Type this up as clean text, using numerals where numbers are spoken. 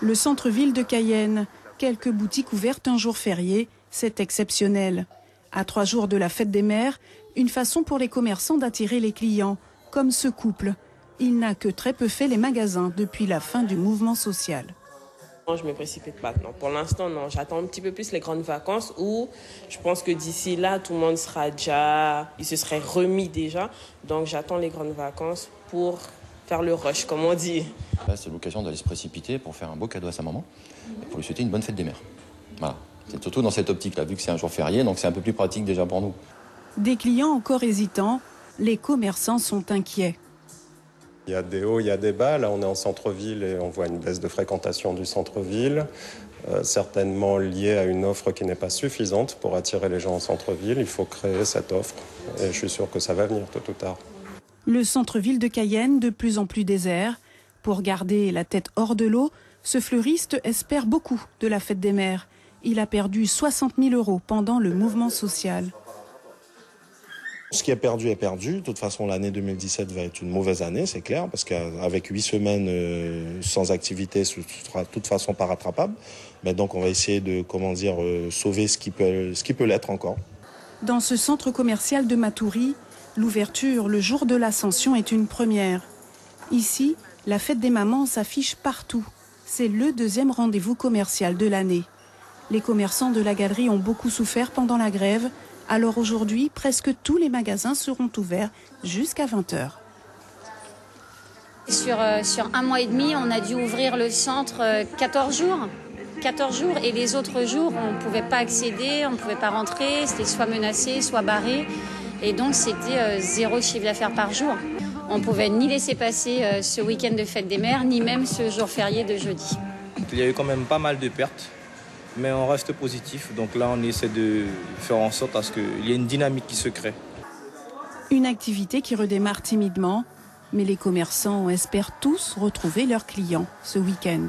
Le centre-ville de Cayenne, quelques boutiques ouvertes un jour férié, c'est exceptionnel. À 3 jours de la fête des mères, une façon pour les commerçants d'attirer les clients, comme ce couple. Il n'a que très peu fait les magasins depuis la fin du mouvement social. Je me précipite pas, non. Pour l'instant, non. J'attends un petit peu plus les grandes vacances où je pense que d'ici là, tout le monde sera déjà... Il se serait remis déjà. Donc, j'attends les grandes vacances pour faire le rush, comme on dit. Là, c'est l'occasion d'aller se précipiter pour faire un beau cadeau à sa maman et pour lui souhaiter une bonne fête des mères. Voilà. C'est surtout dans cette optique-là, vu que c'est un jour férié, donc c'est un peu plus pratique déjà pour nous. Des clients encore hésitants, les commerçants sont inquiets. Il y a des hauts, il y a des bas. Là, on est en centre-ville et on voit une baisse de fréquentation du centre-ville, certainement liée à une offre qui n'est pas suffisante pour attirer les gens en centre-ville. Il faut créer cette offre et je suis sûr que ça va venir tôt ou tard. Le centre-ville de Cayenne, de plus en plus désert. Pour garder la tête hors de l'eau, ce fleuriste espère beaucoup de la fête des mères. Il a perdu 60 000 € pendant le mouvement social. Ce qui est perdu est perdu. De toute façon, l'année 2017 va être une mauvaise année, c'est clair, parce qu'avec 8 semaines sans activité, ce sera de toute façon pas rattrapable. Mais donc, on va essayer de, sauver ce qui peut l'être encore. Dans ce centre commercial de Matoury, l'ouverture le jour de l'Ascension est une première. Ici, la fête des mamans s'affiche partout. C'est le deuxième rendez-vous commercial de l'année. Les commerçants de la galerie ont beaucoup souffert pendant la grève. Alors aujourd'hui, presque tous les magasins seront ouverts jusqu'à 20 h. Sur un mois et demi, on a dû ouvrir le centre 14 jours. 14 jours et les autres jours, on ne pouvait pas accéder, on ne pouvait pas rentrer, c'était soit menacé, soit barré. Et donc c'était 0 chiffre d'affaires par jour. On ne pouvait ni laisser passer ce week-end de fête des mères, ni même ce jour férié de jeudi. Il y a eu quand même pas mal de pertes. Mais on reste positif, donc là on essaie de faire en sorte à ce qu'il y ait une dynamique qui se crée. Une activité qui redémarre timidement, mais les commerçants espèrent tous retrouver leurs clients ce week-end.